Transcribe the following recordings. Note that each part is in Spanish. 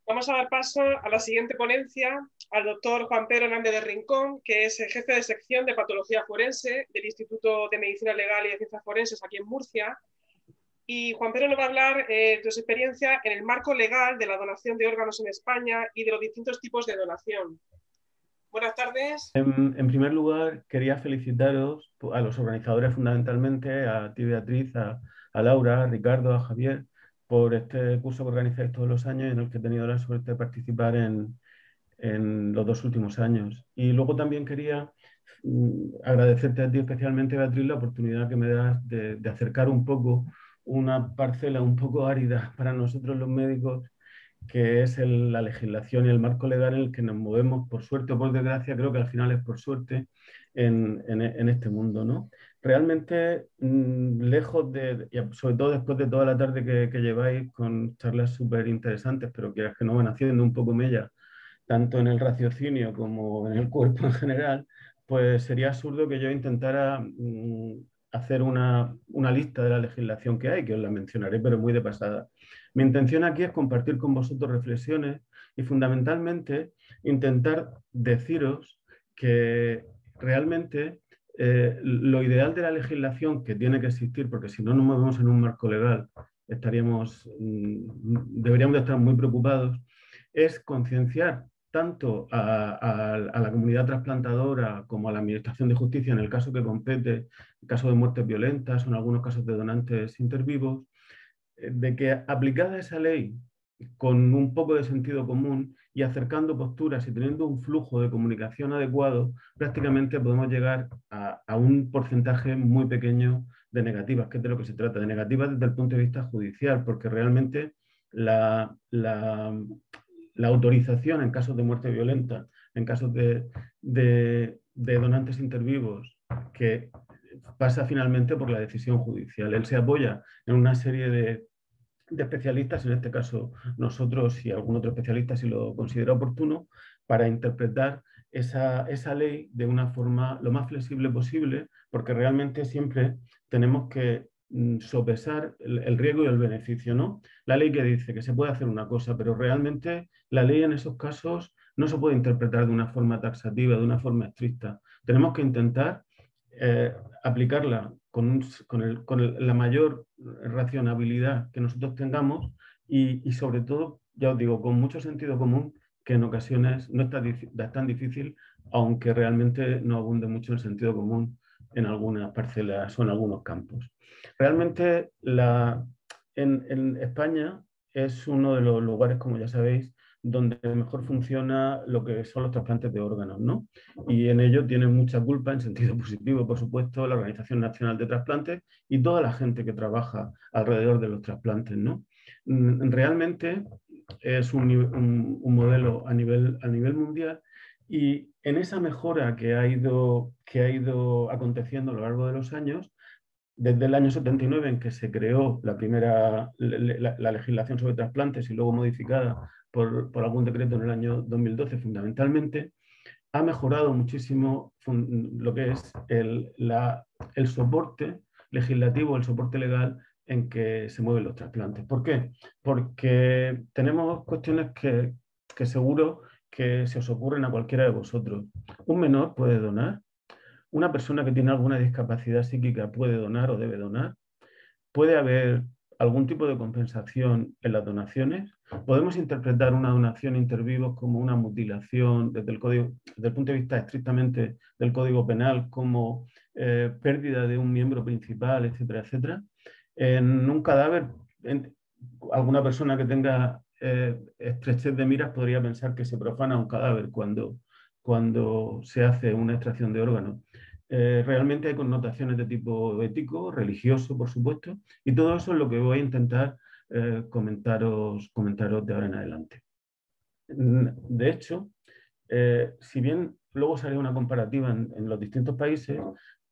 Vamos a dar paso a la siguiente ponencia, al doctor Juan Pedro Hernández de Rincón, que es jefe de sección de patología forense del Instituto de Medicina Legal y de Ciencias Forenses aquí en Murcia. Y Juan Pedro nos va a hablar de su experiencia en el marco legal de la donación de órganos en España y de los distintos tipos de donación. Buenas tardes. En primer lugar, quería felicitaros a los organizadores fundamentalmente, a ti Beatriz, a Laura, a Ricardo, a Javier, por este curso que organizáis todos los años y en el que he tenido la suerte de participar en los dos últimos años. Y luego también quería agradecerte a ti especialmente, Beatriz, la oportunidad que me das de acercar un poco una parcela un poco árida para nosotros los médicos, que es la legislación y el marco legal en el que nos movemos, por suerte o por desgracia, creo que al final es por suerte, en este mundo, ¿no? Realmente, lejos y sobre todo después de toda la tarde que lleváis con charlas súper interesantes, pero que no van haciendo un poco mella, tanto en el raciocinio como en el cuerpo en general, pues sería absurdo que yo intentara hacer una lista de la legislación que hay, que os la mencionaré, pero muy de pasada. Mi intención aquí es compartir con vosotros reflexiones y fundamentalmente intentar deciros que realmente lo ideal de la legislación que tiene que existir, porque si no nos movemos en un marco legal, deberíamos de estar muy preocupados, es concienciar tanto a la comunidad trasplantadora como a la Administración de Justicia en el caso que compete, en caso de muertes violentas o en algunos casos de donantes intervivos, de que aplicada esa ley con un poco de sentido común y acercando posturas y teniendo un flujo de comunicación adecuado, prácticamente podemos llegar a un porcentaje muy pequeño de negativas, que es de lo que se trata, de negativas desde el punto de vista judicial, porque realmente la, la, la autorización en casos de muerte violenta, en casos de donantes intervivos, que pasa finalmente por la decisión judicial. Él se apoya en una serie de especialistas, en este caso nosotros y algún otro especialista si lo considera oportuno, para interpretar esa ley de una forma lo más flexible posible, porque realmente siempre tenemos que sopesar el riesgo y el beneficio, ¿no? La ley que dice que se puede hacer una cosa, pero realmente la ley en esos casos no se puede interpretar de una forma taxativa, de una forma estricta. Tenemos que intentar aplicarla con la mayor racionalidad que nosotros tengamos y sobre todo, ya os digo, con mucho sentido común, que en ocasiones no es tan difícil, aunque realmente no abunde mucho el sentido común en algunas parcelas o en algunos campos. Realmente en España es uno de los lugares, como ya sabéis, donde mejor funciona lo que son los trasplantes de órganos, ¿no? Y en ello tiene mucha culpa, en sentido positivo, por supuesto, la Organización Nacional de Trasplantes y toda la gente que trabaja alrededor de los trasplantes, ¿no? Realmente es un modelo a nivel mundial y en esa mejora que ha ido aconteciendo a lo largo de los años, desde el año 79 en que se creó la legislación sobre trasplantes y luego modificada por algún decreto en el año 2012 fundamentalmente, ha mejorado muchísimo lo que es el soporte legislativo, el soporte legal en que se mueven los trasplantes. ¿Por qué? Porque tenemos cuestiones que seguro que se os ocurren a cualquiera de vosotros. Un menor puede donar, una persona que tiene alguna discapacidad psíquica puede donar o debe donar, puede haber algún tipo de compensación en las donaciones. Podemos interpretar una donación inter vivos como una mutilación desde el punto de vista estrictamente del Código Penal, como pérdida de un miembro principal, etcétera, etcétera. En un cadáver, alguna persona que tenga estrechez de miras podría pensar que se profana un cadáver cuando se hace una extracción de órganos. Realmente hay connotaciones de tipo ético, religioso, por supuesto, y todo eso es lo que voy a intentar comentaros de ahora en adelante. De hecho, si bien luego sale una comparativa en los distintos países,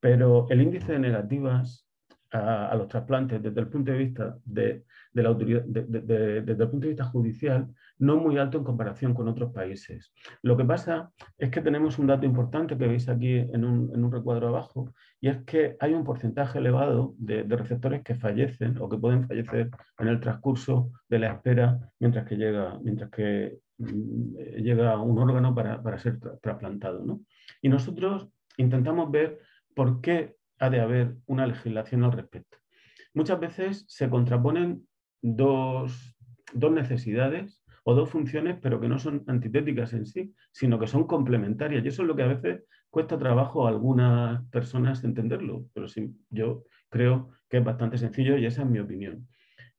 pero el índice de negativas a los trasplantes desde el punto de vista de la autoridad, desde el punto de vista judicial, no muy alto en comparación con otros países. Lo que pasa es que tenemos un dato importante que veis aquí en un recuadro abajo, y es que hay un porcentaje elevado de receptores que fallecen o que pueden fallecer en el transcurso de la espera mientras que llega un órgano para ser trasplantado, ¿no? Y nosotros intentamos ver por qué ha de haber una legislación al respecto. Muchas veces se contraponen dos necesidades o dos funciones, pero que no son antitéticas en sí, sino que son complementarias. Y eso es lo que a veces cuesta trabajo a algunas personas entenderlo, pero sí, yo creo que es bastante sencillo y esa es mi opinión.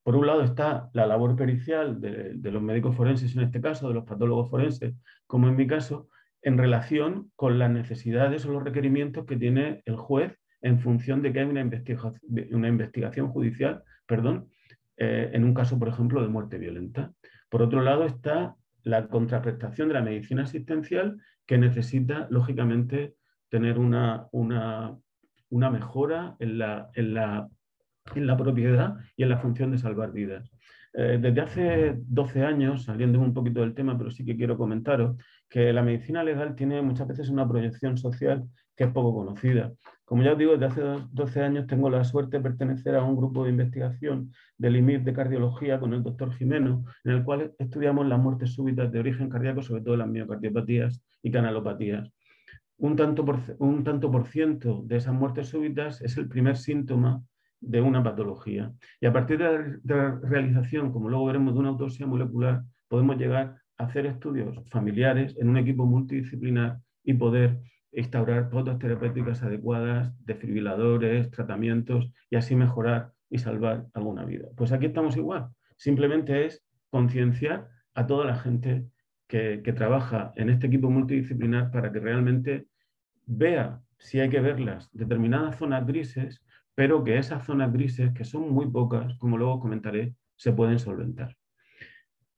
Por un lado está la labor pericial de los médicos forenses, en este caso, de los patólogos forenses, como en mi caso, en relación con las necesidades o los requerimientos que tiene el juez en función de que hay una investigación judicial, en un caso, por ejemplo, de muerte violenta. Por otro lado está la contraprestación de la medicina asistencial, que necesita, lógicamente, tener una mejora en la propiedad y en la función de salvar vidas. Desde hace 12 años, saliendo un poquito del tema, pero sí que quiero comentaros que la medicina legal tiene muchas veces una proyección social que es poco conocida. Como ya os digo, desde hace 12 años tengo la suerte de pertenecer a un grupo de investigación del IMIR de cardiología con el doctor Jimeno, en el cual estudiamos las muertes súbitas de origen cardíaco, sobre todo las miocardiopatías y canalopatías. Un tanto por ciento de esas muertes súbitas es el primer síntoma de una patología. Y a partir de la realización, como luego veremos, de una autopsia molecular, podemos llegar a hacer estudios familiares en un equipo multidisciplinar y poder instaurar pautas terapéuticas adecuadas, desfibriladores, tratamientos, y así mejorar y salvar alguna vida. Pues aquí estamos igual. Simplemente es concienciar a toda la gente que trabaja en este equipo multidisciplinar para que realmente vea, si hay que verlas, determinadas zonas grises, pero que esas zonas grises, que son muy pocas, como luego comentaré, se pueden solventar.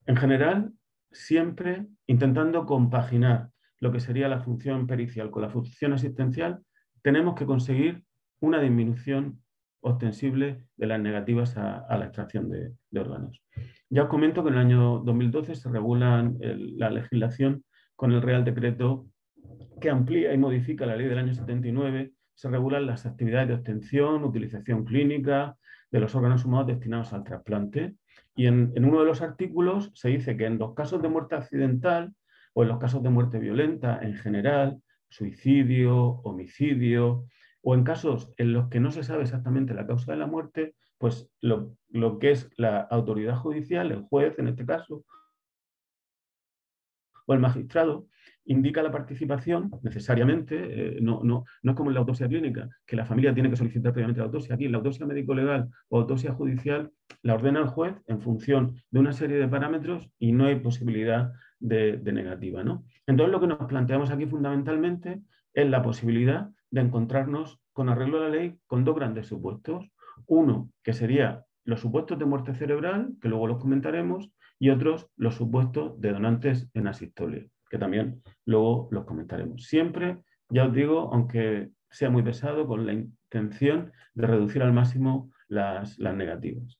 En general, siempre intentando compaginar lo que sería la función pericial con la función asistencial, tenemos que conseguir una disminución ostensible de las negativas a la extracción de órganos. Ya os comento que en el año 2012 se regula la legislación con el Real Decreto que amplía y modifica la ley del año 79, se regulan las actividades de obtención, utilización clínica de los órganos humanos destinados al trasplante. Y en uno de los artículos se dice que en los casos de muerte accidental o en los casos de muerte violenta en general, suicidio, homicidio, o en casos en los que no se sabe exactamente la causa de la muerte, pues lo que es la autoridad judicial, el juez en este caso, o el magistrado, indica la participación necesariamente, no es como en la autopsia clínica, que la familia tiene que solicitar previamente la autopsia. Aquí en la autopsia médico-legal o autopsia judicial la ordena el juez en función de una serie de parámetros y no hay posibilidad de negativa, ¿no? Entonces lo que nos planteamos aquí fundamentalmente es la posibilidad de encontrarnos con arreglo a la ley con dos grandes supuestos. Uno, que sería los supuestos de muerte cerebral, que luego los comentaremos, y otros los supuestos de donantes en asistolia, que también luego los comentaremos. Siempre, ya os digo, aunque sea muy pesado, con la intención de reducir al máximo las negativas.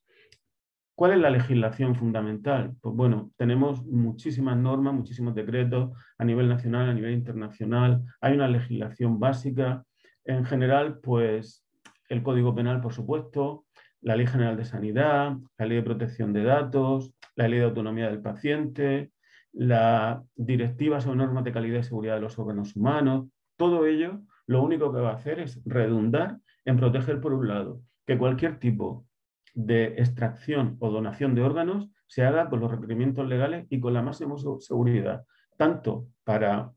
¿Cuál es la legislación fundamental? Pues bueno, tenemos muchísimas normas, muchísimos decretos a nivel nacional, a nivel internacional. Hay una legislación básica. En general, pues el Código Penal, por supuesto, la Ley General de Sanidad, la Ley de Protección de Datos, la Ley de Autonomía del Paciente, la Directiva sobre normas de calidad y seguridad de los órganos humanos. Todo ello lo único que va a hacer es redundar en proteger, por un lado, que cualquier tipo de extracción o donación de órganos se haga con los requerimientos legales y con la máxima seguridad, tanto para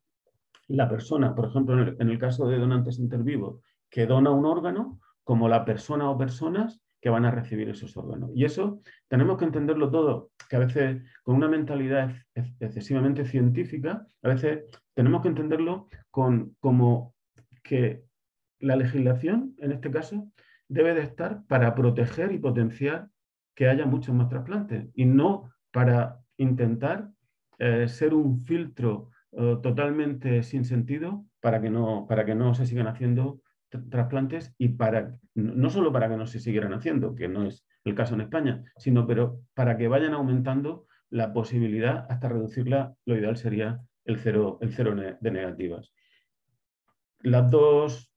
la persona, por ejemplo, en el caso de donantes intervivos, que dona un órgano, como la persona o personas que van a recibir esos órganos. Y eso tenemos que entenderlo todo, que a veces con una mentalidad excesivamente científica, a veces tenemos que entenderlo como que la legislación, en este caso, debe de estar para proteger y potenciar que haya muchos más trasplantes y no para intentar ser un filtro totalmente sin sentido para que no se sigan haciendo trasplantes y no solo para que no se siguieran haciendo, que no es el caso en España, sino para que vayan aumentando la posibilidad hasta reducirla. Lo ideal sería el cero de negativas. Los dos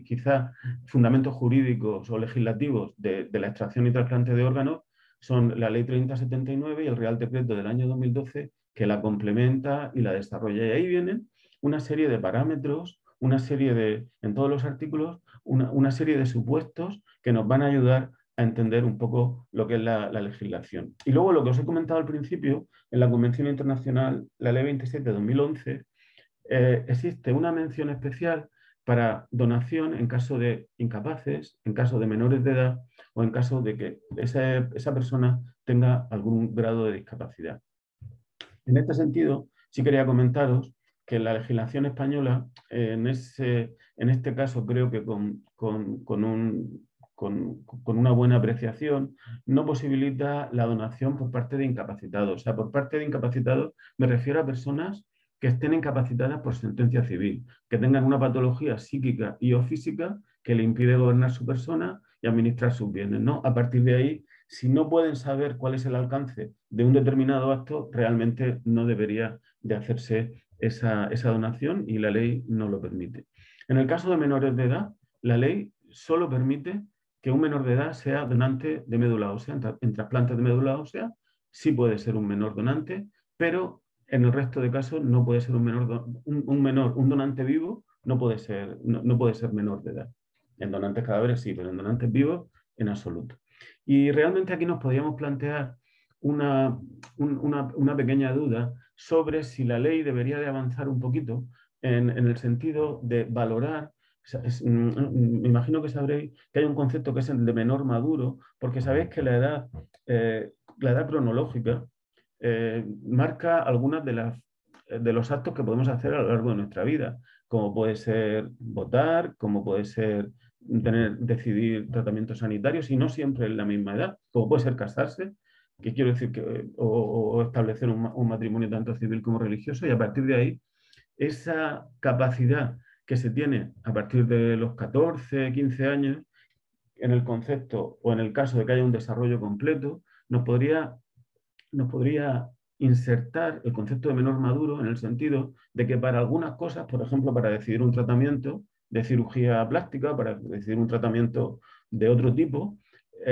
quizá fundamentos jurídicos o legislativos de la extracción y trasplante de órganos son la Ley 3079 y el Real Decreto del año 2012, que la complementa y la desarrolla. Y ahí vienen una serie de parámetros, en todos los artículos, una serie de supuestos que nos van a ayudar a entender un poco lo que es la legislación. Y luego lo que os he comentado al principio, en la Convención Internacional, la Ley 27 de 2011, existe una mención especial para donación en caso de incapaces, en caso de menores de edad o en caso de que esa persona tenga algún grado de discapacidad. En este sentido, sí quería comentaros que la legislación española, en este caso creo que con una buena apreciación, no posibilita la donación por parte de incapacitados. O sea, por parte de incapacitados me refiero a personas que estén incapacitadas por sentencia civil, que tengan una patología psíquica y o física que le impide gobernar su persona y administrar sus bienes, ¿no? A partir de ahí, si no pueden saber cuál es el alcance de un determinado acto, realmente no debería de hacerse esa donación y la ley no lo permite. En el caso de menores de edad, la ley solo permite que un menor de edad sea donante de médula ósea. En trasplantes de médula ósea sí puede ser un menor donante, pero en el resto de casos no puede ser un donante vivo, no puede ser menor de edad. En donantes cadáveres sí, pero en donantes vivos en absoluto. Y realmente aquí nos podríamos plantear una pequeña duda sobre si la ley debería de avanzar un poquito en el sentido de valorar. Me imagino que sabréis que hay un concepto que es el de menor maduro, porque sabéis que la edad cronológica marca algunas de los actos que podemos hacer a lo largo de nuestra vida, como puede ser votar, como puede ser decidir tratamientos sanitarios, y no siempre en la misma edad, como puede ser casarse, que quiero decir o establecer un matrimonio tanto civil como religioso, y a partir de ahí, esa capacidad que se tiene a partir de los 14, 15 años, en el concepto o en el caso de que haya un desarrollo completo, nos podría insertar el concepto de menor maduro en el sentido de que para algunas cosas, por ejemplo, para decidir un tratamiento de cirugía plástica, para decidir un tratamiento de otro tipo,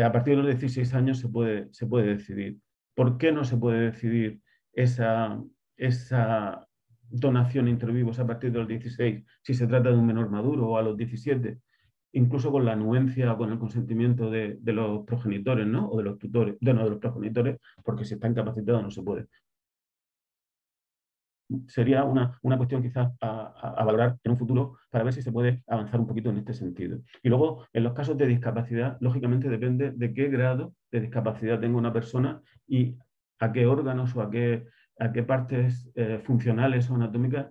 a partir de los 16 años se puede decidir. ¿Por qué no se puede decidir esa donación inter vivos a partir de los 16 si se trata de un menor maduro, o a los 17? Incluso con la anuencia o con el consentimiento de los progenitores, ¿no? O de los tutores, de los progenitores, porque si está incapacitado no se puede. Sería una cuestión quizás a valorar en un futuro para ver si se puede avanzar un poquito en este sentido. Y luego, en los casos de discapacidad, lógicamente depende de qué grado de discapacidad tenga una persona y a qué órganos o a qué partes funcionales o anatómicas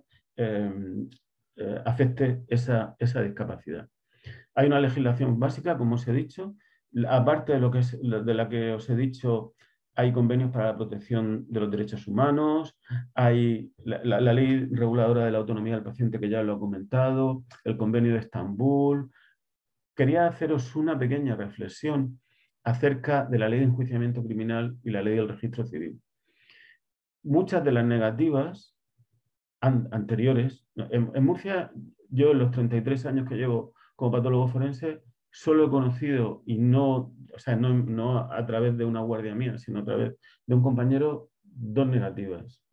afecte esa discapacidad. Hay una legislación básica, como os he dicho. Aparte de la que os he dicho, hay convenios para la protección de los derechos humanos, hay la ley reguladora de la autonomía del paciente, que ya lo he comentado, el convenio de Estambul. Quería haceros una pequeña reflexión acerca de la ley de enjuiciamiento criminal y la ley del registro civil. Muchas de las negativas anteriores, en Murcia, yo en los 33 años que llevo como patólogo forense, solo he conocido, y no a través de una guardia mía, sino a través de un compañero, dos negativas.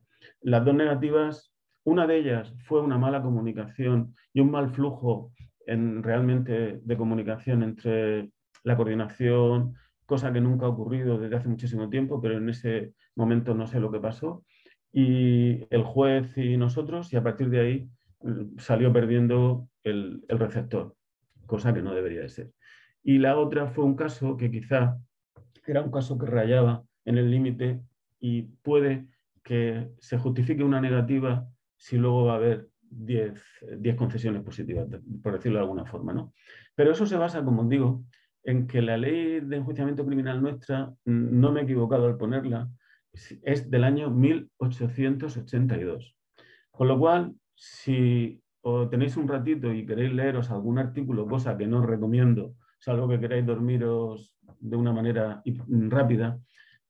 Las dos negativas, una de ellas fue una mala comunicación y un mal flujo realmente de comunicación entre la coordinación, cosa que nunca ha ocurrido desde hace muchísimo tiempo, pero en ese momento no sé lo que pasó, y el juez y nosotros, y a partir de ahí salió perdiendo el receptor, cosa que no debería de ser. Y la otra fue un caso que quizá era un caso que rayaba en el límite, y puede que se justifique una negativa si luego va a haber 10 concesiones positivas, por decirlo de alguna forma, ¿no? Pero eso se basa, como os digo, en que la ley de enjuiciamiento criminal nuestra, no me he equivocado al ponerla, es del año 1882. Con lo cual, si o tenéis un ratito y queréis leeros algún artículo, cosa que no os recomiendo, salvo que queráis dormiros de una manera rápida,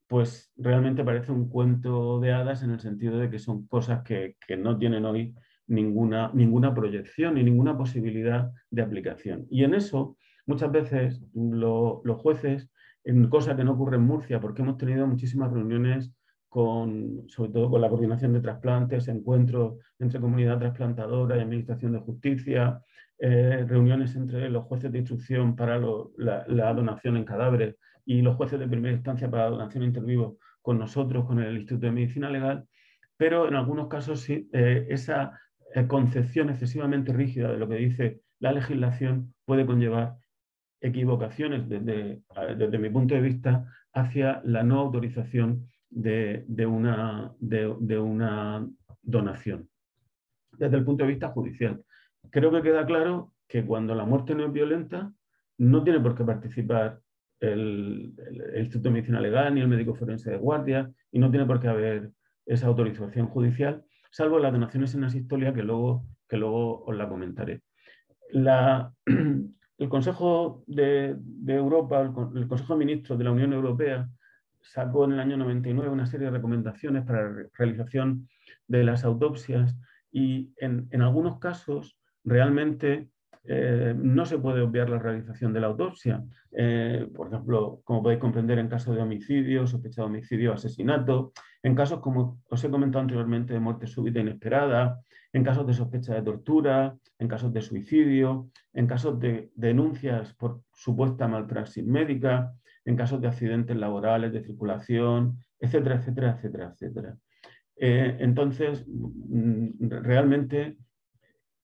pues realmente parece un cuento de hadas en el sentido de que son cosas que no tienen hoy ninguna proyección y ninguna posibilidad de aplicación. Y en eso, muchas veces los jueces, en cosa que no ocurre en Murcia, porque hemos tenido muchísimas reuniones sobre todo con la coordinación de trasplantes, encuentros entre comunidad trasplantadora y administración de justicia, reuniones entre los jueces de instrucción para la donación en cadáveres y los jueces de primera instancia para la donación inter vivos con nosotros, con el Instituto de Medicina Legal, pero en algunos casos sí, esa concepción excesivamente rígida de lo que dice la legislación puede conllevar equivocaciones desde mi punto de vista hacia la no autorización de una donación desde el punto de vista judicial. Creo que queda claro que cuando la muerte no es violenta, no tiene por qué participar el Instituto de Medicina Legal ni el médico forense de guardia y no tiene por qué haber esa autorización judicial, salvo las donaciones en asistolia que luego os la comentaré. El Consejo de Europa, el Consejo de Ministros de la Unión Europea, sacó en el año 99 una serie de recomendaciones para la realización de las autopsias y en algunos casos realmente no se puede obviar la realización de la autopsia. Por ejemplo, como podéis comprender, en casos de homicidio, sospecha de homicidio, asesinato, en casos, como os he comentado anteriormente, de muerte súbita inesperada, en casos de sospecha de tortura, en casos de suicidio, en casos de denuncias por supuesta malpraxis médica, en casos de accidentes laborales, de circulación, etcétera, etcétera, etcétera, etcétera. Entonces, realmente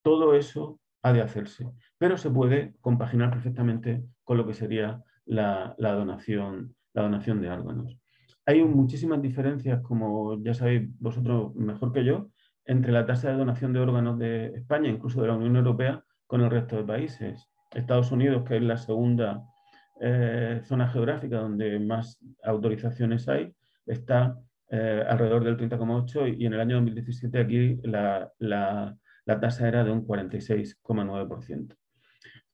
todo eso ha de hacerse, pero se puede compaginar perfectamente con lo que sería la donación de órganos. Hay muchísimas diferencias, como ya sabéis vosotros mejor que yo, entre la tasa de donación de órganos de España, incluso de la Unión Europea, con el resto de países. Estados Unidos, que es la segunda zona geográfica donde más autorizaciones hay, está alrededor del 30,8 y en el año 2017 aquí la tasa era de un 46,9%.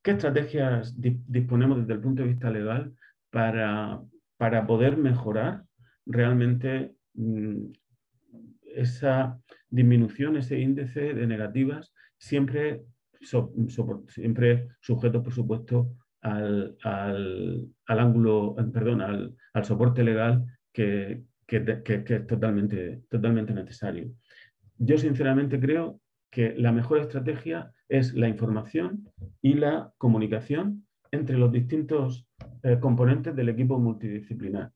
¿Qué estrategias disponemos desde el punto de vista legal para poder mejorar realmente esa disminución, ese índice de negativas, siempre sujeto, por supuesto, al soporte legal que es totalmente necesario? Yo sinceramente creo que la mejor estrategia es la información y la comunicación entre los distintos componentes del equipo multidisciplinar.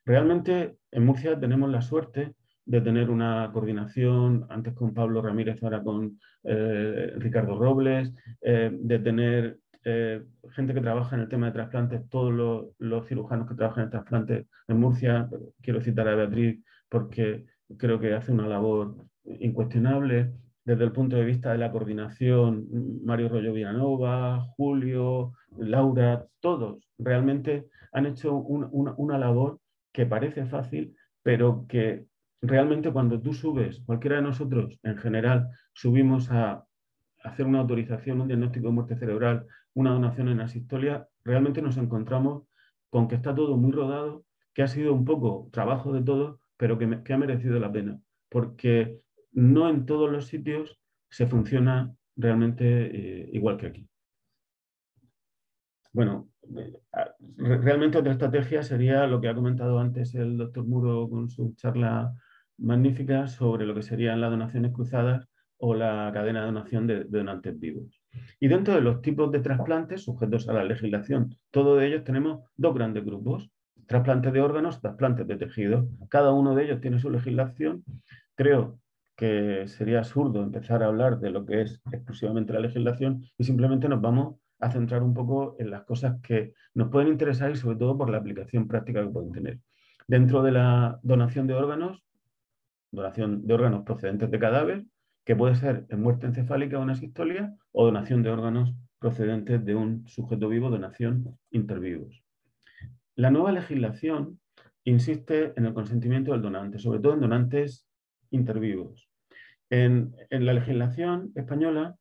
Realmente en Murcia tenemos la suerte de tener una coordinación, antes con Pablo Ramírez, ahora con Ricardo Robles, de tener gente que trabaja en el tema de trasplantes, todos los cirujanos que trabajan en trasplantes en Murcia. Quiero citar a Beatriz porque creo que hace una labor incuestionable. Desde el punto de vista de la coordinación, Mario Rollo Villanova, Julio, Laura, todos realmente han hecho una labor que parece fácil, pero que realmente cuando tú subes, cualquiera de nosotros en general, subimos a hacer una autorización, un diagnóstico de muerte cerebral, una donación en asistolia, realmente nos encontramos con que está todo muy rodado, que ha sido un poco trabajo de todos, pero que ha merecido la pena, porque no en todos los sitios se funciona realmente igual que aquí. Bueno, realmente otra estrategia sería lo que ha comentado antes el doctor Muro con su charla magnífica sobre lo que serían las donaciones cruzadas o la cadena de donación de donantes vivos. Y dentro de los tipos de trasplantes sujetos a la legislación, todos ellos tenemos dos grandes grupos: trasplantes de órganos, trasplantes de tejidos. Cada uno de ellos tiene su legislación. Creo que sería absurdo empezar a hablar de lo que es exclusivamente la legislación y simplemente nos vamos a centrar un poco en las cosas que nos pueden interesar y sobre todo por la aplicación práctica que pueden tener. Dentro de la donación de órganos procedentes de cadáver, que puede ser en muerte encefálica o en asistolia, o donación de órganos procedentes de un sujeto vivo, donación intervivos. La nueva legislación insiste en el consentimiento del donante, sobre todo en donantes intervivos. En la legislación española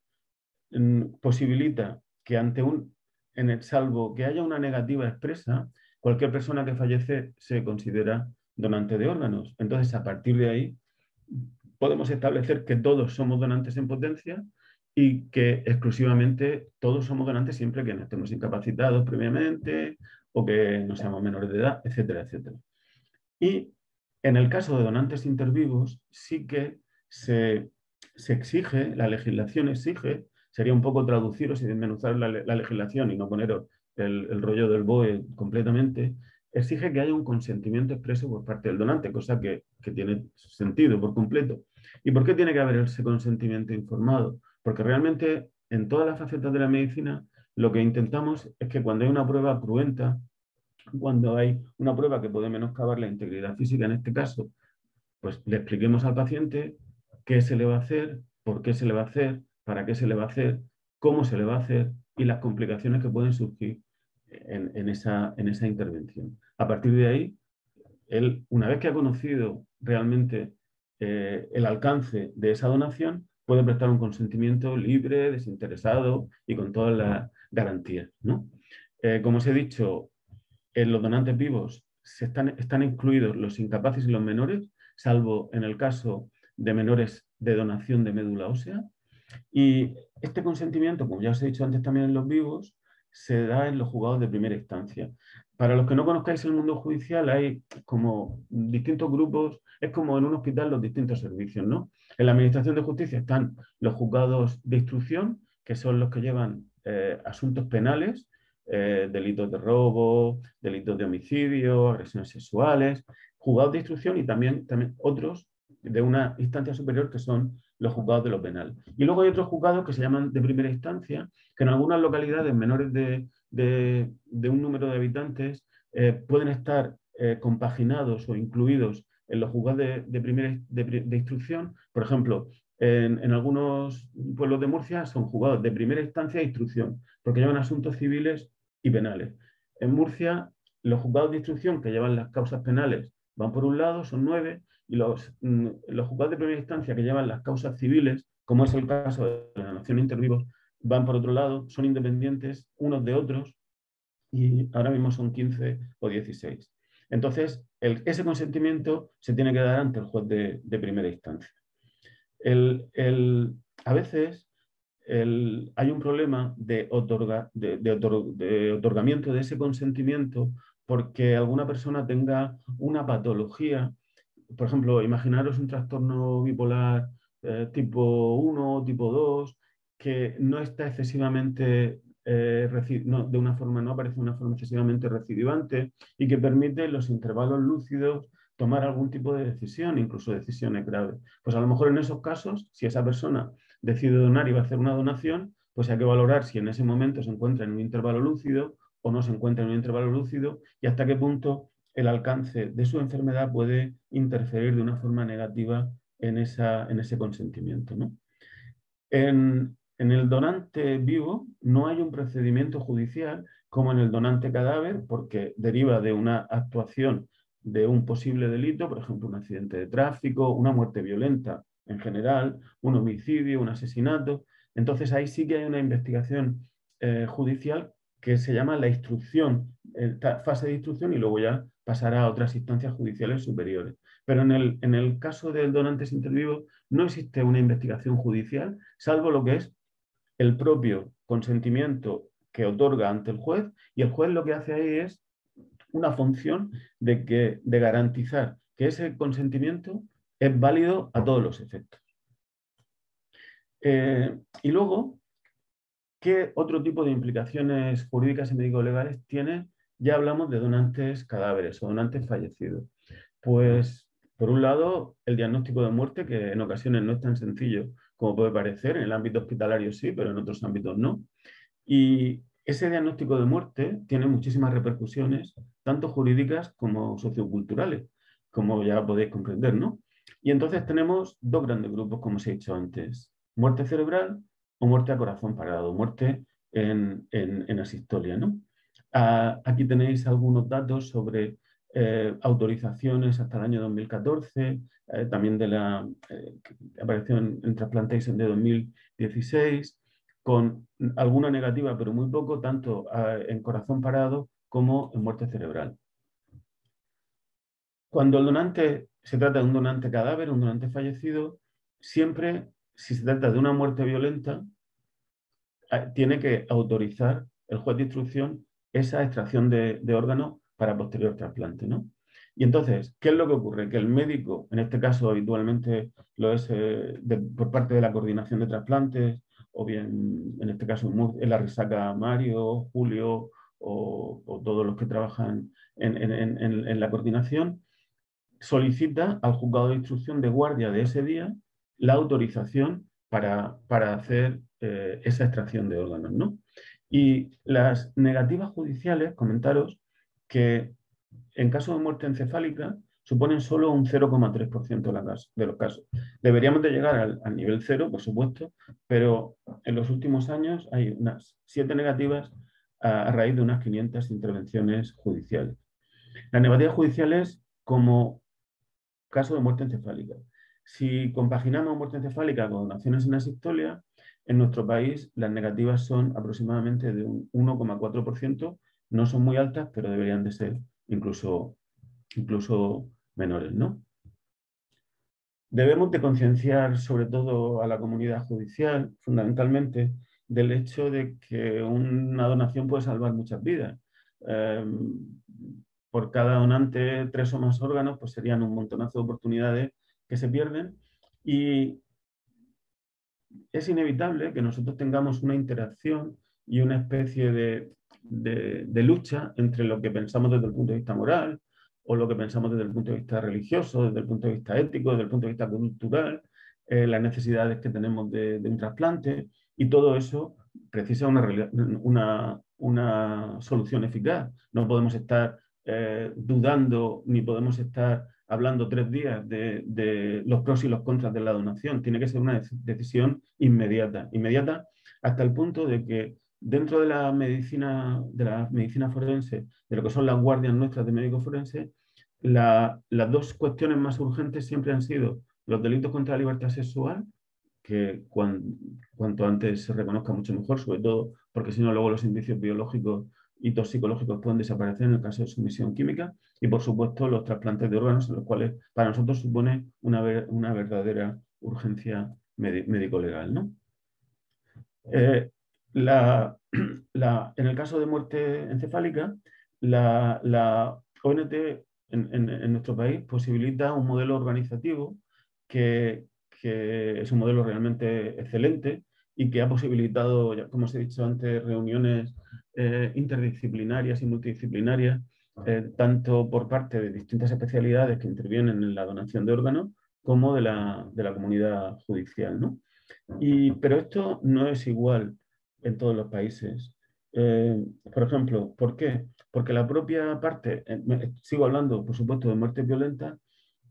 posibilita que salvo que haya una negativa expresa, cualquier persona que fallece se considera donante de órganos. Entonces, a partir de ahí, podemos establecer que todos somos donantes en potencia y que exclusivamente todos somos donantes siempre que no estemos incapacitados previamente o que no seamos menores de edad, etcétera, etcétera. Y en el caso de donantes intervivos, sí que se exige, la legislación exige, sería un poco traduciros y desmenuzar la legislación y no poneros el rollo del BOE completamente, exige que haya un consentimiento expreso por parte del donante, cosa que tiene sentido por completo. ¿Y por qué tiene que haber ese consentimiento informado? Porque realmente en todas las facetas de la medicina lo que intentamos es que cuando hay una prueba cruenta, cuando hay una prueba que puede menoscabar la integridad física en este caso, pues le expliquemos al paciente qué se le va a hacer, por qué se le va a hacer, para qué se le va a hacer, cómo se le va a hacer y las complicaciones que pueden surgir en esa intervención. A partir de ahí, él, una vez que ha conocido realmente el alcance de esa donación, puede prestar un consentimiento libre, desinteresado y con todas las garantías, ¿no? Como os he dicho, en los donantes vivos están incluidos los incapaces y los menores, salvo en el caso de menores de donación de médula ósea. Y este consentimiento, como ya os he dicho antes también en los vivos, se da en los juzgados de primera instancia. Para los que no conozcáis el mundo judicial, hay como distintos grupos, es como en un hospital los distintos servicios, ¿no? En la Administración de Justicia están los juzgados de instrucción, que son los que llevan asuntos penales, delitos de robo, delitos de homicidio, agresiones sexuales, juzgados de instrucción y también otros de una instancia superior que son los juzgados de lo penal. Y luego hay otros juzgados que se llaman de primera instancia, que en algunas localidades menores de un número de habitantes pueden estar compaginados o incluidos en los juzgados de instrucción. Por ejemplo, en algunos pueblos de Murcia son juzgados de primera instancia e instrucción, porque llevan asuntos civiles y penales. En Murcia, los juzgados de instrucción que llevan las causas penales van por un lado, son 9, y los juzgados de primera instancia que llevan las causas civiles, como es el caso de la nación intervivos, van por otro lado, son independientes unos de otros y ahora mismo son 15 o 16. Entonces, ese consentimiento se tiene que dar ante el juez de primera instancia. A veces hay un problema de otorgamiento de ese consentimiento porque alguna persona tenga una patología. Por ejemplo, imaginaros un trastorno bipolar tipo 1 o tipo 2 que no está excesivamente, no aparece de una forma excesivamente recidivante y que permite en los intervalos lúcidos tomar algún tipo de decisión, incluso decisiones graves. Pues a lo mejor en esos casos, si esa persona decide donar y va a hacer una donación, pues hay que valorar si en ese momento se encuentra en un intervalo lúcido o no se encuentra en un intervalo lúcido y hasta qué punto el alcance de su enfermedad puede interferir de una forma negativa en ese consentimiento, ¿no? En el donante vivo no hay un procedimiento judicial como en el donante cadáver porque deriva de una actuación de un posible delito, por ejemplo, un accidente de tráfico, una muerte violenta en general, un homicidio, un asesinato. Entonces ahí sí que hay una investigación judicial que se llama la instrucción, fase de instrucción y luego ya pasará a otras instancias judiciales superiores. Pero en el caso del donante intervivo no existe una investigación judicial, salvo lo que es el propio consentimiento que otorga ante el juez, y el juez lo que hace ahí es una función de garantizar que ese consentimiento es válido a todos los efectos. Y luego, ¿qué otro tipo de implicaciones jurídicas y médico-legales tiene? Ya hablamos de donantes cadáveres o donantes fallecidos. Pues, por un lado, el diagnóstico de muerte, que en ocasiones no es tan sencillo como puede parecer, en el ámbito hospitalario sí, pero en otros ámbitos no. Y ese diagnóstico de muerte tiene muchísimas repercusiones, tanto jurídicas como socioculturales, como ya podéis comprender, ¿no? Y entonces tenemos dos grandes grupos, como os he dicho antes, muerte cerebral o muerte a corazón parado, muerte en asistolia, ¿no? Aquí tenéis algunos datos sobre autorizaciones hasta el año 2014, también de la que apareció en Transplantation de 2016, con alguna negativa, pero muy poco, tanto en corazón parado como en muerte cerebral. Cuando el donante se trata de un donante cadáver, un donante fallecido, siempre, si se trata de una muerte violenta, tiene que autorizar el juez de instrucción esa extracción de órganos para posterior trasplante, ¿no? Y entonces, ¿qué es lo que ocurre? Que el médico, en este caso habitualmente lo es por parte de la coordinación de trasplantes, o bien, en este caso, en la Risaca Mario, Julio o todos los que trabajan en la coordinación, solicita al juzgado de instrucción de guardia de ese día la autorización para hacer esa extracción de órganos, ¿no? Y las negativas judiciales, comentaros que en caso de muerte encefálica suponen solo un 0,3% de los casos. Deberíamos de llegar al nivel cero, por supuesto, pero en los últimos años hay unas 7 negativas a raíz de unas 500 intervenciones judiciales. Las negativas judiciales como caso de muerte encefálica. Si compaginamos muerte encefálica con donaciones en asistolia, en nuestro país las negativas son aproximadamente de un 1,4%. No son muy altas, pero deberían de ser incluso menores, ¿no? Debemos de concienciar sobre todo a la comunidad judicial, fundamentalmente, del hecho de que una donación puede salvar muchas vidas. Por cada donante 3 o más órganos, pues serían un montonazo de oportunidades que se pierden, y es inevitable que nosotros tengamos una interacción y una especie de lucha entre lo que pensamos desde el punto de vista moral o lo que pensamos desde el punto de vista religioso, desde el punto de vista ético, desde el punto de vista cultural, las necesidades que tenemos de un trasplante, y todo eso precisa una solución eficaz. No podemos estar dudando ni podemos estar hablando 3 días de los pros y los contras de la donación. Tiene que ser una decisión inmediata hasta el punto de que dentro de la medicina forense, de lo que son las guardias nuestras de médicos forenses, las 2 cuestiones más urgentes siempre han sido los delitos contra la libertad sexual, que cuanto antes se reconozca mucho mejor, sobre todo porque si no luego los indicios biológicos y toxicológicos pueden desaparecer en el caso de sumisión química, y por supuesto los trasplantes de órganos, en los cuales para nosotros supone una verdadera urgencia médico-legal, ¿no? En el caso de muerte encefálica, la ONT en nuestro país posibilita un modelo organizativo que es un modelo realmente excelente y que ha posibilitado, como os he dicho antes, reuniones interdisciplinarias y multidisciplinarias, tanto por parte de distintas especialidades que intervienen en la donación de órganos como de la comunidad judicial, ¿no? Pero esto no es igual en todos los países. Por ejemplo, ¿por qué? Porque la propia parte, sigo hablando, por supuesto, de muertes violentas,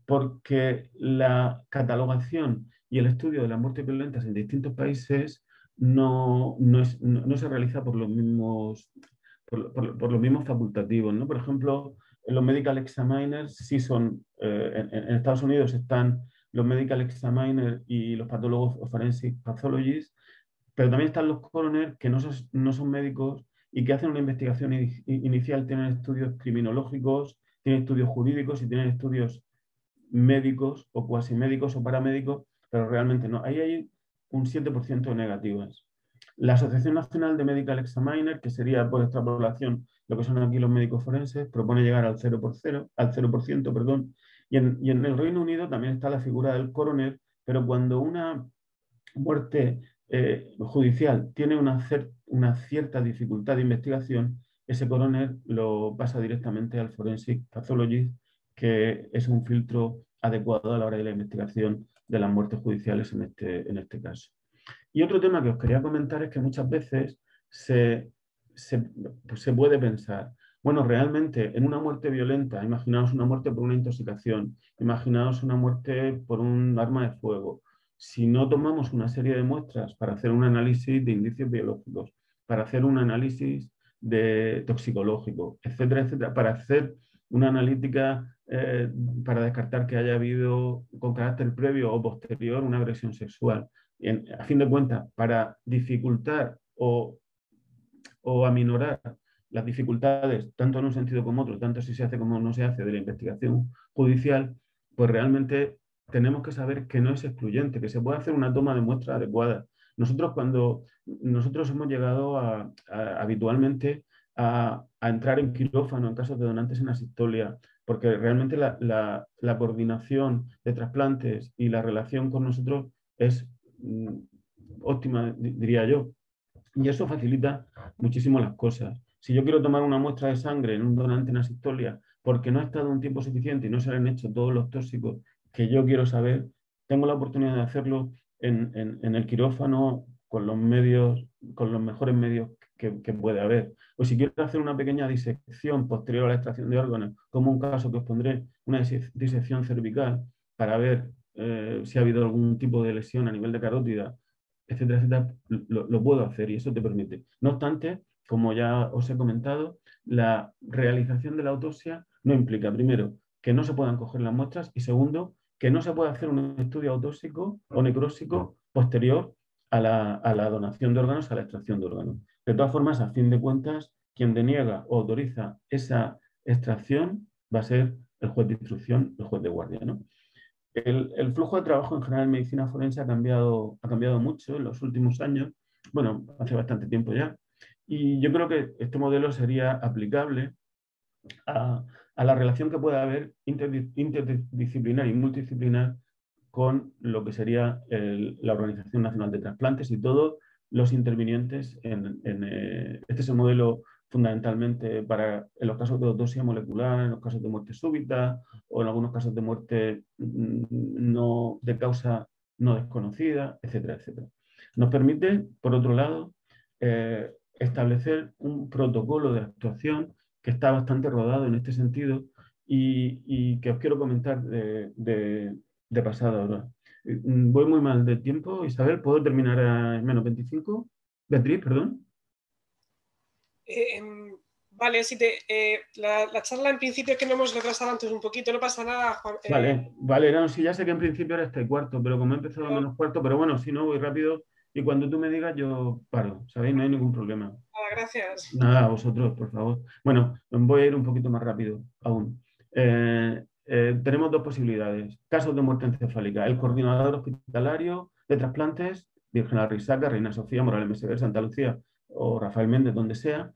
porque la catalogación y el estudio de las muertes violentas en distintos países no se realiza por los mismos, por los mismos facultativos, ¿no? Por ejemplo, los medical examiners sí son, en Estados Unidos están los medical examiners y los patólogos o forensic pathologists, pero también están los coroner, que no son médicos y que hacen una investigación inicial, tienen estudios criminológicos, tienen estudios jurídicos y tienen estudios médicos o cuasi médicos o paramédicos, pero realmente no. Ahí hay un 7% de negativas. La Asociación Nacional de Medical Examiner, que sería por extrapolación lo que son aquí los médicos forenses, propone llegar al 0%, perdón. Y en el Reino Unido también está la figura del coroner, pero cuando una muerte judicial tiene una cierta dificultad de investigación, ese coroner lo pasa directamente al forensic pathologist, que es un filtro adecuado a la hora de la investigación de las muertes judiciales en este caso. Y otro tema que os quería comentar es que muchas veces se puede pensar, bueno, realmente en una muerte violenta, imaginaos una muerte por una intoxicación, imaginaos una muerte por un arma de fuego. Si no tomamos una serie de muestras para hacer un análisis de indicios biológicos, para hacer un análisis toxicológico, etcétera, etcétera, para hacer una analítica para descartar que haya habido con carácter previo o posterior una agresión sexual, a fin de cuentas, para dificultar o aminorar las dificultades, tanto en un sentido como otro, tanto si se hace como no se hace, de la investigación judicial, pues realmente tenemos que saber que no es excluyente, que se puede hacer una toma de muestra adecuada. Nosotros hemos llegado habitualmente a entrar en quirófano en casos de donantes en asistolia, porque realmente la coordinación de trasplantes y la relación con nosotros es óptima, diría yo. Y eso facilita muchísimo las cosas. Si yo quiero tomar una muestra de sangre en un donante en asistolia porque no ha estado un tiempo suficiente y no se le han hecho todos los tóxicos que yo quiero saber, tengo la oportunidad de hacerlo en el quirófano con los medios, con los mejores medios que puede haber. O si quiero hacer una pequeña disección posterior a la extracción de órganos, como un caso que os pondré, una disección cervical, para ver si ha habido algún tipo de lesión a nivel de carótida, etcétera, etcétera, lo puedo hacer y eso te permite. No obstante, como ya os he comentado, la realización de la autopsia no implica, primero, que no se puedan coger las muestras y segundo, que no se pueda hacer un estudio autópsico o necrósico posterior a la donación de órganos, a la extracción de órganos. De todas formas, a fin de cuentas, quien deniega o autoriza esa extracción va a ser el juez de instrucción, el juez de guardia, ¿no? El flujo de trabajo en general en medicina forense ha cambiado mucho en los últimos años, bueno, hace bastante tiempo ya, y yo creo que este modelo sería aplicable a la relación que pueda haber interdisciplinar y multidisciplinar con lo que sería la Organización Nacional de Trasplantes y todos los intervinientes este es el modelo fundamentalmente en los casos de autopsia molecular, en los casos de muerte súbita o en algunos casos de muerte no, de causa no desconocida, etcétera, etcétera. Nos permite, por otro lado, establecer un protocolo de actuación que está bastante rodado en este sentido y que os quiero comentar de pasada ahora. Voy muy mal de tiempo, Isabel, ¿puedo terminar en menos 25? Beatriz, perdón. Vale, la charla en principio es que no hemos retrasado antes un poquito, no pasa nada, Juan. Vale, no, sí, ya sé que en principio era este cuarto, pero como he empezado a menos cuarto, pero bueno, si no, voy rápido y cuando tú me digas yo paro, ¿sabéis? No hay ningún problema. Gracias. Nada, a vosotros, por favor. Bueno, voy a ir un poquito más rápido aún. Tenemos dos posibilidades. Casos de muerte encefálica. El coordinador hospitalario de trasplantes, Virgen Arrisaca, Reina Sofía, Morales Meseguer, Santa Lucía o Rafael Méndez, donde sea,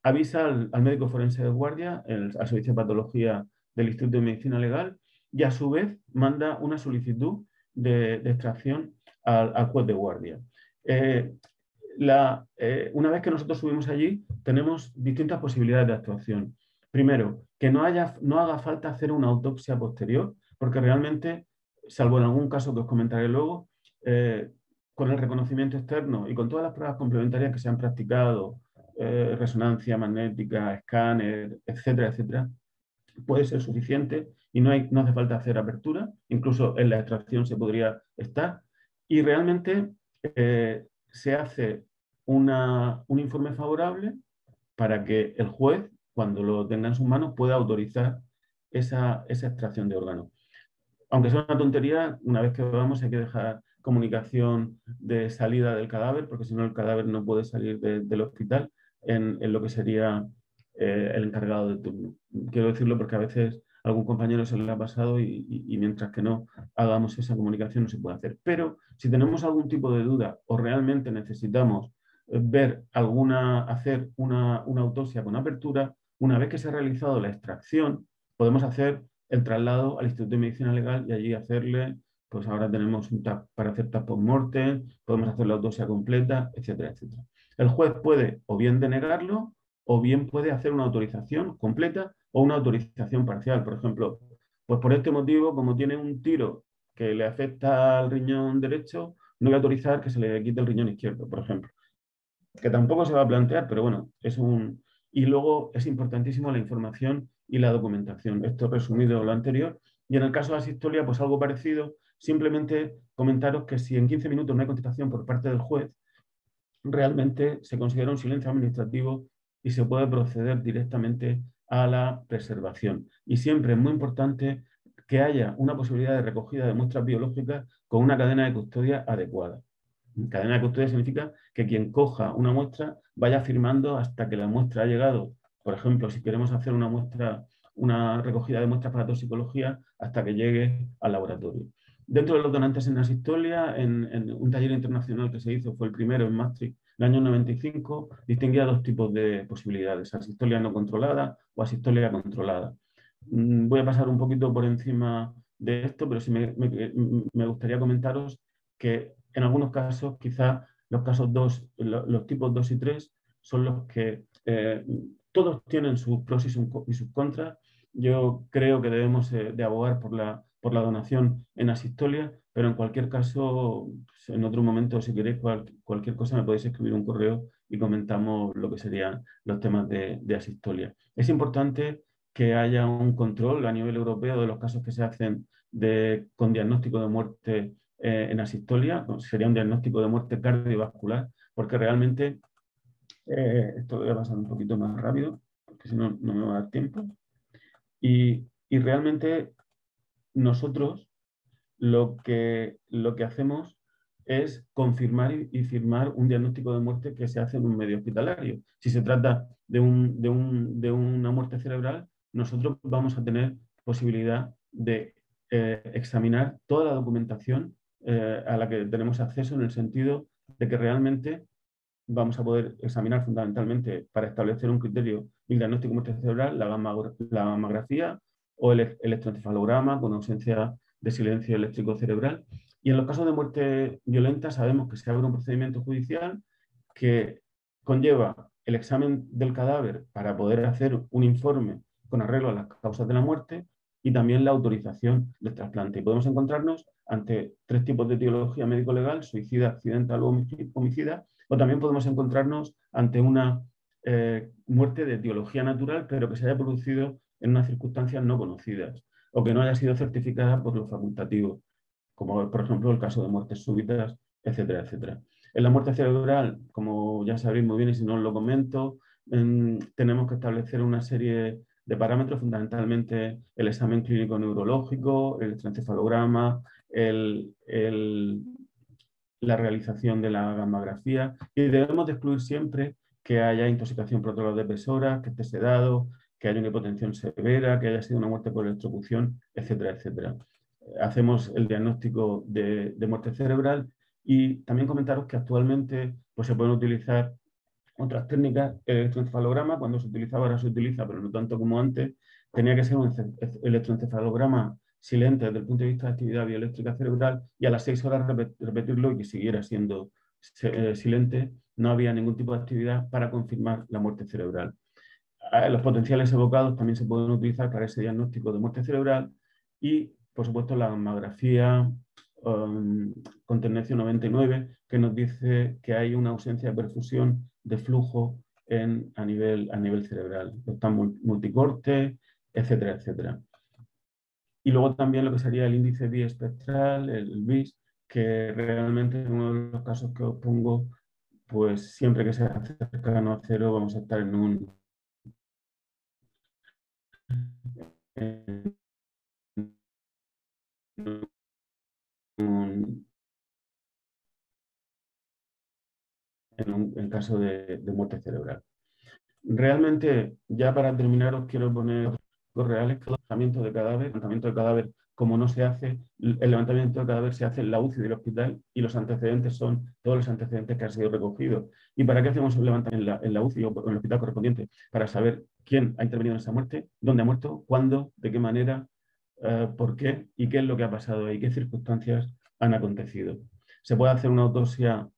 avisa al médico forense de guardia, al servicio de patología del Instituto de Medicina Legal, y a su vez manda una solicitud de extracción al juez de guardia. Una vez que nosotros subimos allí, tenemos distintas posibilidades de actuación. Primero, que no haga falta hacer una autopsia posterior, porque realmente, salvo en algún caso que os comentaré luego, con el reconocimiento externo y con todas las pruebas complementarias que se han practicado, resonancia magnética, escáner, etcétera, etcétera, puede ser suficiente y no hace falta hacer apertura, incluso en la extracción se podría estar. Y realmente se hace un informe favorable para que el juez, cuando lo tenga en sus manos, pueda autorizar esa extracción de órganos. Aunque sea una tontería, una vez que vamos hay que dejar comunicación de salida del cadáver, porque si no el cadáver no puede salir del hospital en lo que sería el encargado de turno. Quiero decirlo porque a veces a algún compañero se le ha pasado y mientras que no hagamos esa comunicación no se puede hacer. Pero si tenemos algún tipo de duda o realmente necesitamos hacer una autopsia con apertura, una vez que se ha realizado la extracción, podemos hacer el traslado al Instituto de Medicina Legal y allí hacerle, pues ahora tenemos un TAP para hacer TAP post-mortem, podemos hacer la autopsia completa, etcétera, etcétera. El juez puede o bien denegarlo o bien puede hacer una autorización completa o una autorización parcial. Por ejemplo, pues por este motivo, como tiene un tiro que le afecta al riñón derecho, no voy a autorizar que se le quite el riñón izquierdo, por ejemplo. Que tampoco se va a plantear, pero bueno, Y luego es importantísimo la información y la documentación. Esto resumido lo anterior. Y en el caso de la asistolia, pues algo parecido. Simplemente comentaros que si en 15 minutos no hay contestación por parte del juez, realmente se considera un silencio administrativo y se puede proceder directamente a la preservación. Y siempre es muy importante que haya una posibilidad de recogida de muestras biológicas con una cadena de custodia adecuada. Cadena de custodia significa que quien coja una muestra vaya firmando hasta que la muestra ha llegado. Por ejemplo, si queremos hacer una recogida de muestras para toxicología, hasta que llegue al laboratorio. Dentro de los donantes en asistolia, en un taller internacional que se hizo, fue el primero en Maastricht, en el año 95, distinguía dos tipos de posibilidades: asistolia no controlada o asistolia controlada. Voy a pasar un poquito por encima de esto, pero sí me gustaría comentaros que en algunos casos, quizás los casos 2, los tipos 2 y 3, son los que todos tienen sus pros y sus contras. Yo creo que debemos de abogar por la donación en asistolia, pero en cualquier caso, en otro momento, si queréis cualquier cosa, me podéis escribir un correo y comentamos lo que serían los temas de asistolia. Es importante que haya un control a nivel europeo de los casos que se hacen con diagnóstico de muerte en asistolia. Sería un diagnóstico de muerte cardiovascular, porque realmente, esto lo voy a pasar un poquito más rápido, porque si no, no me va a dar tiempo. Y realmente nosotros lo que hacemos es confirmar y firmar un diagnóstico de muerte que se hace en un medio hospitalario. Si se trata de una muerte cerebral, nosotros vamos a tener posibilidad de examinar toda la documentación a la que tenemos acceso, en el sentido de que realmente vamos a poder examinar fundamentalmente, para establecer un criterio y el diagnóstico de muerte cerebral, la gammagrafía o el electroencefalograma con ausencia de silencio eléctrico cerebral. Y en los casos de muerte violenta sabemos que se abre un procedimiento judicial que conlleva el examen del cadáver para poder hacer un informe con arreglo a las causas de la muerte y también la autorización del trasplante. Y podemos encontrarnos ante tres tipos de etiología médico-legal: suicida, accidental o homicida, o también podemos encontrarnos ante una muerte de etiología natural, pero que se haya producido en unas circunstancias no conocidas o que no haya sido certificada por los facultativos, como por ejemplo el caso de muertes súbitas, etcétera, etcétera. En la muerte cerebral, como ya sabéis muy bien y si no os lo comento, tenemos que establecer una serie de parámetros, fundamentalmente el examen clínico neurológico, el electroencefalograma, la realización de la gammagrafía, y debemos de excluir siempre que haya intoxicación por drogas, que esté sedado, que haya una hipotensión severa, que haya sido una muerte por electrocución, etcétera, etcétera. Hacemos el diagnóstico de muerte cerebral, y también comentaros que actualmente pues, se pueden utilizar otras técnicas. El electroencefalograma, cuando se utilizaba, ahora se utiliza, pero no tanto como antes. Tenía que ser un electroencefalograma silente desde el punto de vista de actividad bioeléctrica cerebral, y a las 6 horas repetirlo y que siguiera siendo silente. No había ningún tipo de actividad para confirmar la muerte cerebral. Los potenciales evocados también se pueden utilizar para ese diagnóstico de muerte cerebral, y, por supuesto, la gammagrafía con tendencia 99, que nos dice que hay una ausencia de perfusión de flujo a nivel cerebral. Está multicorte, etcétera, etcétera. Y luego también lo que sería el índice biespectral, el BIS, que realmente en uno de los casos que os pongo, pues siempre que sea cercano a cero vamos a estar en un en caso de muerte cerebral. Realmente, ya para terminar, os quiero poner los reales: que el levantamiento de cadáver, como no se hace, el levantamiento de cadáver se hace en la UCI del hospital, y los antecedentes son todos los antecedentes que han sido recogidos. ¿Y para qué hacemos un levantamiento en la UCI o en el hospital correspondiente? Para saber quién ha intervenido en esa muerte, dónde ha muerto, cuándo, de qué manera, por qué y qué es lo que ha pasado ahí, qué circunstancias han acontecido. Se puede hacer una autopsia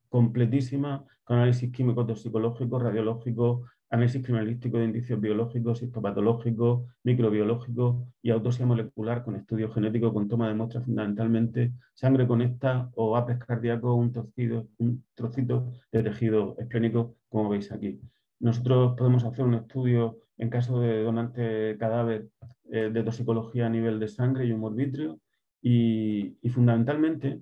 completísima, con análisis químico, toxicológico, radiológico, análisis criminalístico de indicios biológicos, histopatológicos, microbiológicos y autopsia molecular con estudio genético, con toma de muestras, fundamentalmente sangre conecta o apes cardíaco, un trocito de tejido esplénico, como veis aquí. Nosotros podemos hacer un estudio en caso de donante cadáver de toxicología a nivel de sangre y humor vítreo, y fundamentalmente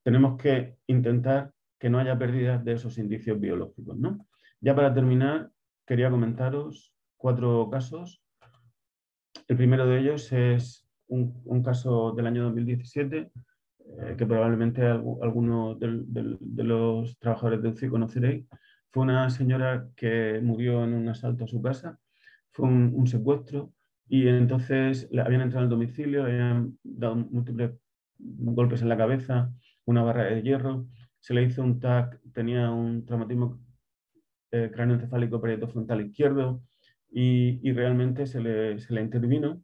tenemos que intentar que no haya pérdidas de esos indicios biológicos, ¿no? Ya para terminar, quería comentaros 4 casos. El primero de ellos es un caso del año 2017, que probablemente algunos de los trabajadores de UCI conoceréis. Fue una señora que murió en un asalto a su casa, fue un secuestro, y entonces le habían entrado al domicilio, habían dado múltiples golpes en la cabeza, una barra de hierro, se le hizo un TAC, tenía un traumatismo cráneoencefálico frontal izquierdo, y realmente se le intervino,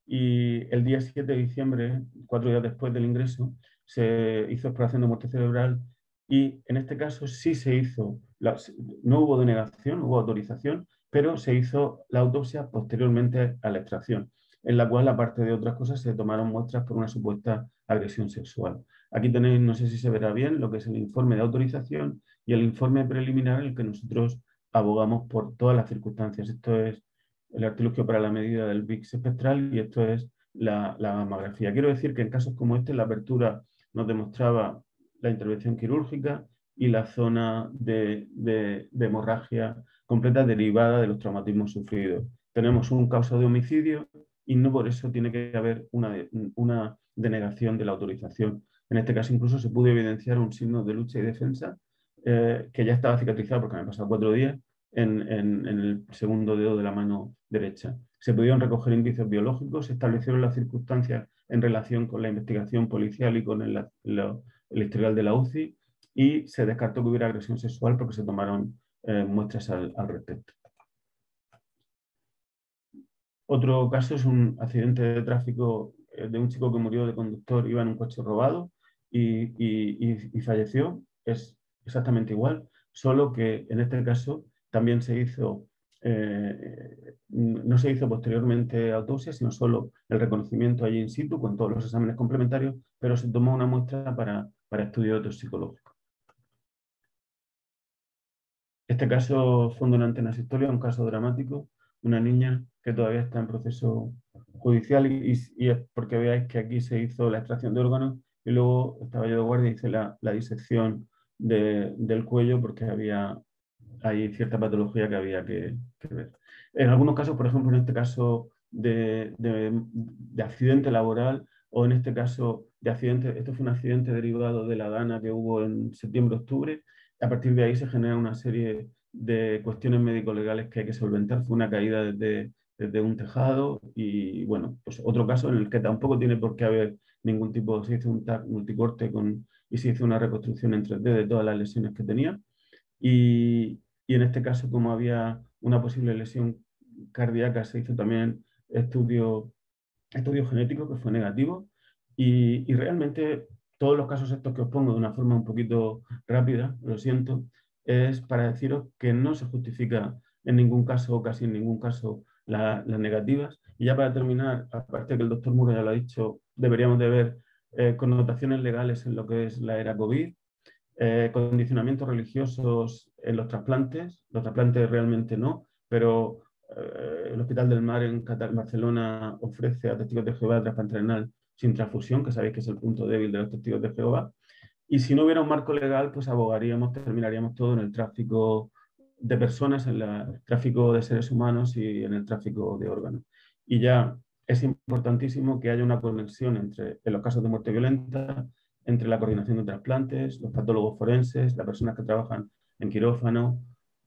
y el día 7 de diciembre, 4 días después del ingreso, se hizo exploración de muerte cerebral, y en este caso sí se hizo, no hubo denegación, hubo autorización, pero se hizo la autopsia posteriormente a la extracción, en la cual, aparte de otras cosas, se tomaron muestras por una supuesta agresión sexual. Aquí tenéis, no sé si se verá bien, lo que es el informe de autorización y el informe preliminar en el que nosotros abogamos por todas las circunstancias. Esto es el artilugio para la medida del VIX espectral, y esto es la mamografía. Quiero decir que en casos como este la apertura nos demostraba la intervención quirúrgica y la zona de hemorragia completa derivada de los traumatismos sufridos. Tenemos un causa de homicidio y no por eso tiene que haber una denegación de la autorización. En este caso incluso se pudo evidenciar un signo de lucha y defensa que ya estaba cicatrizado porque me han pasado 4 días en el segundo dedo de la mano derecha. Se pudieron recoger indicios biológicos, se establecieron las circunstancias en relación con la investigación policial y con el historial de la UCI, y se descartó que hubiera agresión sexual porque se tomaron muestras al respecto. Otro caso es un accidente de tráfico de un chico que murió de conductor, iba en un coche robado y falleció. Es exactamente igual, solo que en este caso también se hizo, no se hizo posteriormente autopsia, sino solo el reconocimiento allí in situ con todos los exámenes complementarios, pero se tomó una muestra para estudio toxicológico. Este caso fue un donante en asistolia, un caso dramático, una niña que todavía está en proceso judicial, y es porque veáis que aquí se hizo la extracción de órganos y luego estaba yo de guardia y hice la disección del cuello porque hay cierta patología que había que ver. En algunos casos, por ejemplo, en este caso de accidente laboral, o en este caso de accidente, esto fue un accidente derivado de la dana que hubo en septiembre-octubre. A partir de ahí se genera una serie de cuestiones médico-legales que hay que solventar. Fue una caída desde un tejado, y bueno, pues otro caso en el que tampoco tiene por qué haber ningún tipo, se hizo un TAC multicorte y se hizo una reconstrucción en 3D de todas las lesiones que tenía. Y en este caso, como había una posible lesión cardíaca, se hizo también estudio genético que fue negativo, y realmente todos los casos estos que os pongo de una forma un poquito rápida, lo siento, es para deciros que no se justifica en ningún caso, o casi en ningún caso, las negativas. Y ya para terminar, aparte que el doctor Muro ya lo ha dicho, deberíamos de ver connotaciones legales en lo que es la era COVID, condicionamientos religiosos en los trasplantes realmente no, pero el Hospital del Mar en Barcelona ofrece a testigos de Jehová trasplante renal sin transfusión, que sabéis que es el punto débil de los testigos de Jehová. Y si no hubiera un marco legal, pues terminaríamos todo en el tráfico de personas, en el tráfico de seres humanos y en el tráfico de órganos. Y ya es importantísimo que haya una conexión en los casos de muerte violenta, entre la coordinación de trasplantes, los patólogos forenses, las personas que trabajan en quirófano,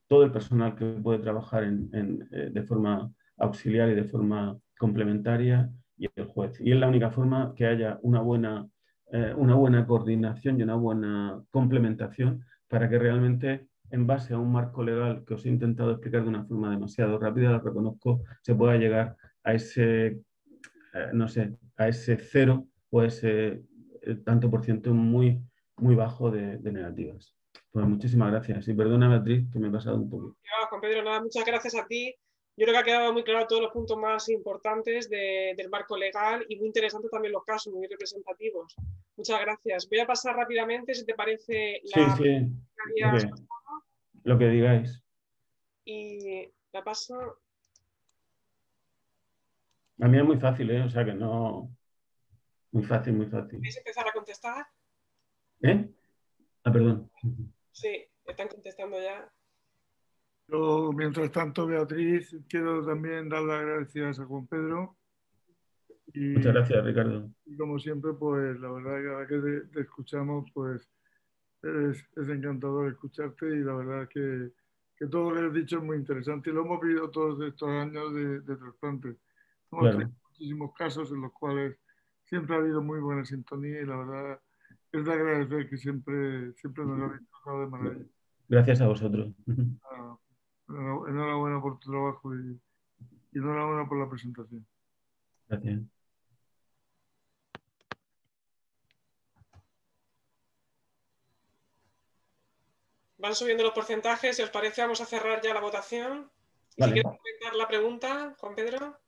todo el personal que puede trabajar de forma auxiliar y de forma complementaria, y el juez. Y es la única forma que haya una buena coordinación y una buena complementación para que realmente, en base a un marco legal que os he intentado explicar de una forma demasiado rápida, lo reconozco, se pueda llegar a ese, no sé, a ese cero, o ese tanto por ciento muy, muy bajo de negativas. Pues muchísimas gracias. Y perdona, Beatriz, que me he pasado un poco. Juan Pedro, nada, muchas gracias a ti. Yo creo que ha quedado muy claro todos los puntos más importantes del marco legal, y muy interesantes también los casos, muy representativos. Muchas gracias. Voy a pasar rápidamente, si te parece, Sí, sí, lo que digáis. Y la paso. A mí es muy fácil, ¿eh? O sea que no... Muy fácil, muy fácil. ¿Queréis empezar a contestar? ¿Eh? Ah, perdón. Sí, están contestando ya. Yo, mientras tanto, Beatriz, quiero también dar las gracias a Juan Pedro Muchas Y, gracias, Ricardo. y como siempre, pues la verdad que ahora que te escuchamos, pues es encantador escucharte y la verdad que todo lo que has dicho es muy interesante y lo hemos vivido todos estos años de trasplante. Hemos tenido Claro, muchísimos casos en los cuales siempre ha habido muy buena sintonía y la verdad es de agradecer que siempre nos habéis tratado de maravilla. gracias a vosotros. Ah, enhorabuena por tu trabajo y enhorabuena por la presentación. Gracias. Van subiendo los porcentajes. Si os parece, vamos a cerrar ya la votación. Y si Vale. quieres comentar la pregunta, Juan Pedro.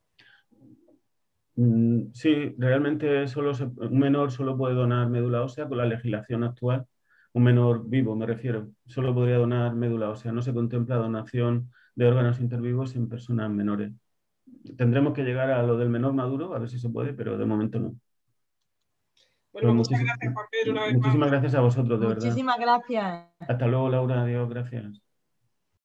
Sí, realmente un menor solo puede donar médula ósea con la legislación actual. Un menor vivo, me refiero. Solo podría donar médula ósea. No se contempla donación de órganos intervivos en personas menores. Tendremos que llegar a lo del menor maduro, a ver si se puede, pero de momento no. Bueno, Pues pues muchas gracias, Juan Pedro, una vez más. muchísimas gracias a vosotros, de verdad. Muchísimas gracias. Hasta luego, Laura. Adiós, gracias.